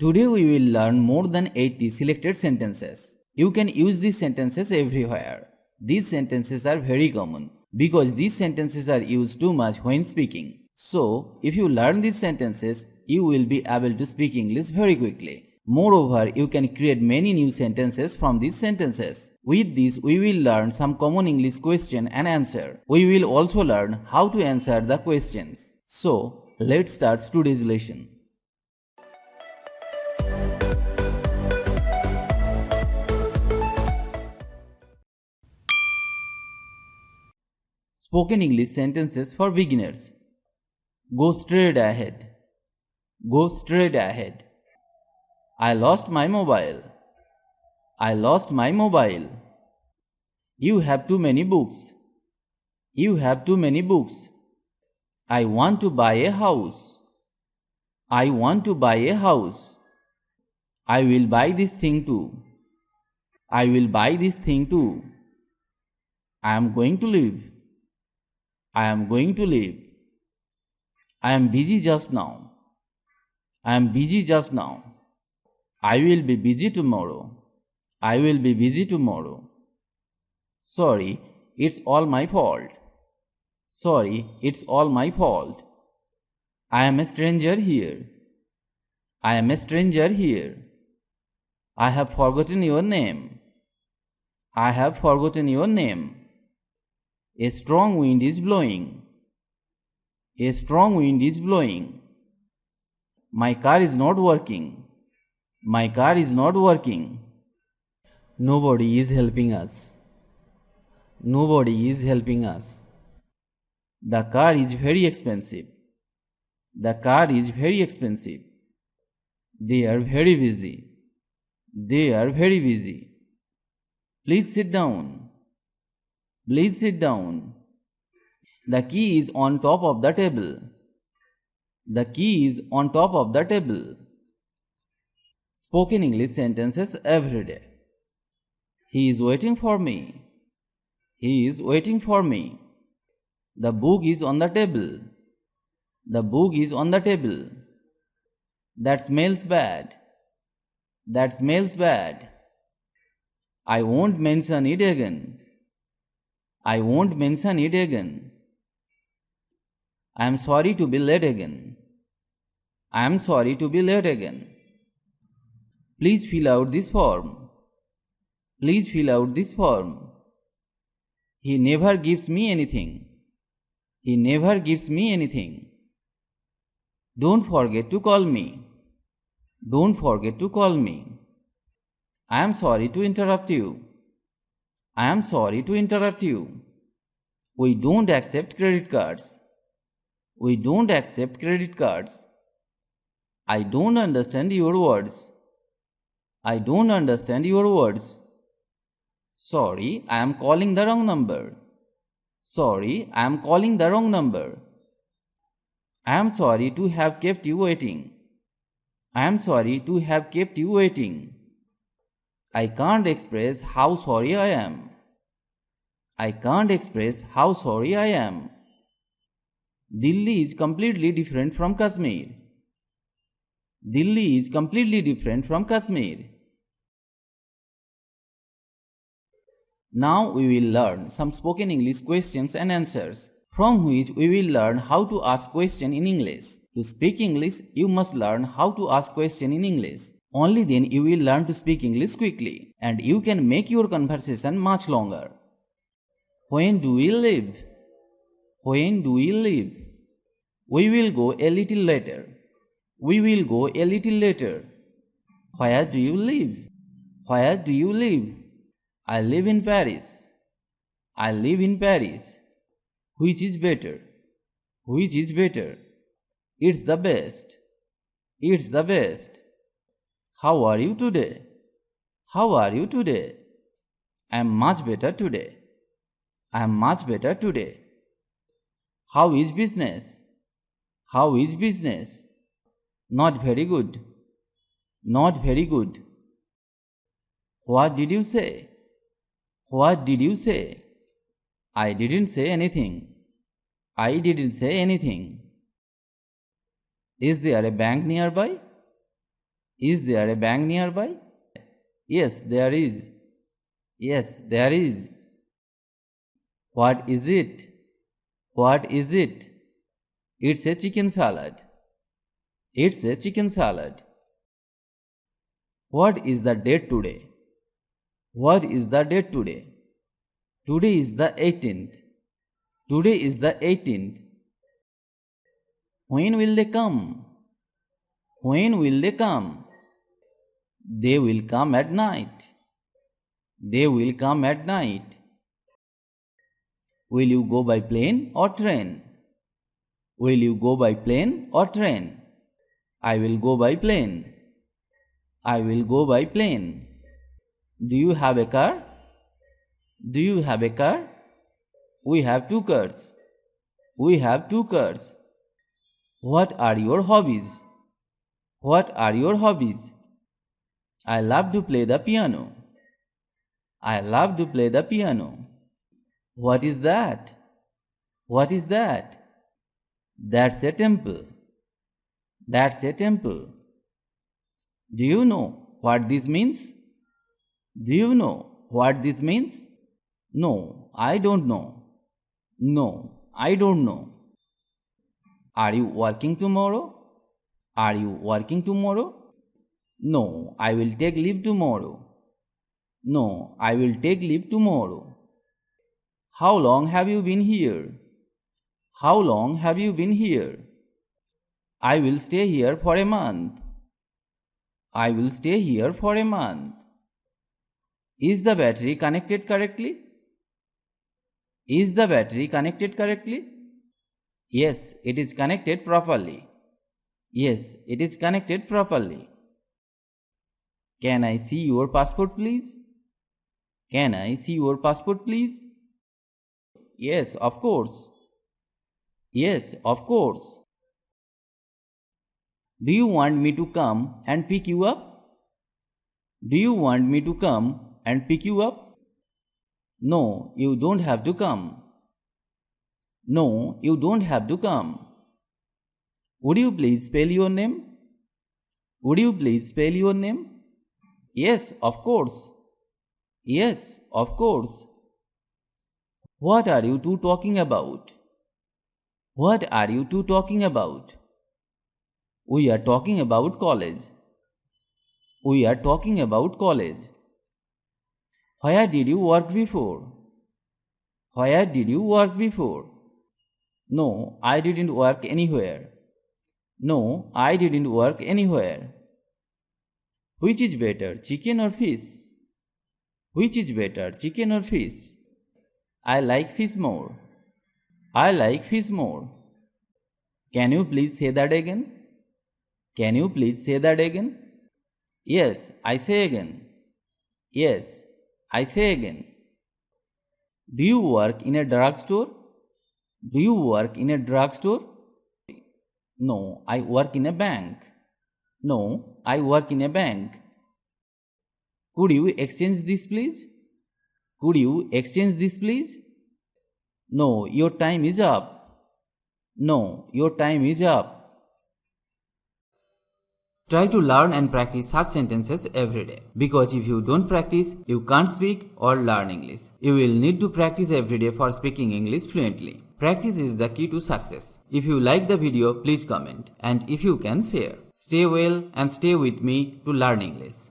Today we will learn more than 80 selected sentences. You can use these sentences everywhere. These sentences are very common because these sentences are used too much when speaking. So, if you learn these sentences, you will be able to speak English very quickly. Moreover, you can create many new sentences from these sentences. With this, we will learn some common English question and answer. We will also learn how to answer the questions. So, let's start today's lesson. Spoken English sentences for beginners. Go straight ahead. Go straight ahead. I lost my mobile. I lost my mobile. You have too many books. You have too many books. I want to buy a house. I want to buy a house. I will buy this thing too. I will buy this thing too. I am going to leave. I am going to leave. I am busy just now. I am busy just now. I will be busy tomorrow. I will be busy tomorrow. Sorry, it's all my fault. Sorry, it's all my fault. I am a stranger here. I am a stranger here. I have forgotten your name. I have forgotten your name. A strong wind is blowing. A strong wind is blowing. My car is not working. My car is not working. Nobody is helping us. Nobody is helping us. The car is very expensive. The car is very expensive. They are very busy. They are very busy. Please sit down. Please sit down. The key is on top of the table. The key is on top of the table. Spoken English sentences every day. He is waiting for me. He is waiting for me. The book is on the table. The book is on the table. That smells bad. That smells bad. I won't mention it again. I won't mention it again. I am sorry to be late again. I am sorry to be late again. Please fill out this form. Please fill out this form. He never gives me anything. He never gives me anything. Don't forget to call me. Don't forget to call me. I am sorry to interrupt you. I am sorry to interrupt you. We don't accept credit cards. We don't accept credit cards. I don't understand your words. I don't understand your words. Sorry, I am calling the wrong number. Sorry, I am calling the wrong number. I am sorry to have kept you waiting. I am sorry to have kept you waiting. I can't express how sorry I am. I can't express how sorry I am. Delhi is completely different from Kashmir. Delhi is completely different from Kashmir. Now we will learn some spoken English questions and answers, from which we will learn how to ask questions in English. To speak English, you must learn how to ask questions in English. Only then you will learn to speak English quickly, and you can make your conversation much longer. When do we leave? When do we leave? We will go a little later. We will go a little later. Where do you live? Where do you live? I live in Paris. I live in Paris. Which is better? Which is better? It's the best. It's the best. How are you today? How are you today? I am much better today. I am much better today. How is business? How is business? Not very good. Not very good. What did you say? What did you say? I didn't say anything. I didn't say anything. Is there a bank nearby? Is there a bank nearby? Yes, there is. Yes, there is. What is it? What is it? It's a chicken salad. It's a chicken salad. What is the date today? What is the date today? Today is the 18th. Today is the 18th. When will they come? When will they come? They will come at night. They will come at night. Will you go by plane or train? Will you go by plane or train? I will go by plane. I will go by plane. Do you have a car? Do you have a car? We have 2 cars. We have 2 cars. What are your hobbies? What are your hobbies? I love to play the piano. I love to play the piano. What is that? What is that? That's a temple. That's a temple. Do you know what this means? Do you know what this means? No, I don't know. No, I don't know. Are you working tomorrow? Are you working tomorrow? No, I will take leave tomorrow. No, I will take leave tomorrow. How long have you been here? How long have you been here? I will stay here for a month. I will stay here for a month. Is the battery connected correctly? Is the battery connected correctly? Yes, it is connected properly. Yes, it is connected properly. Can I see your passport, please? Can I see your passport, please? Yes, of course. Yes, of course. Do you want me to come and pick you up? Do you want me to come and pick you up? No, you don't have to come. No, you don't have to come. Would you please spell your name? Would you please spell your name? Yes, of course. Yes, of course. What are you two talking about? What are you two talking about? We are talking about college. We are talking about college. Where did you work before? Where did you work before? No, I didn't work anywhere. No, I didn't work anywhere. Which is better, chicken or fish? Which is better, chicken or fish? I like fish more. I like fish more. Can you please say that again? Can you please say that again? Yes, I say again. Yes, I say again. Do you work in a drugstore? Do you work in a drugstore? No, I work in a bank. No, I work in a bank. Could you exchange this, please? Could you exchange this, please? No, your time is up. No, your time is up. Try to learn and practice such sentences every day. Because if you don't practice, you can't speak or learn English. You will need to practice every day for speaking English fluently. Practice is the key to success. If you like the video, please comment. And if you can, share. Stay well and stay with me to learn English.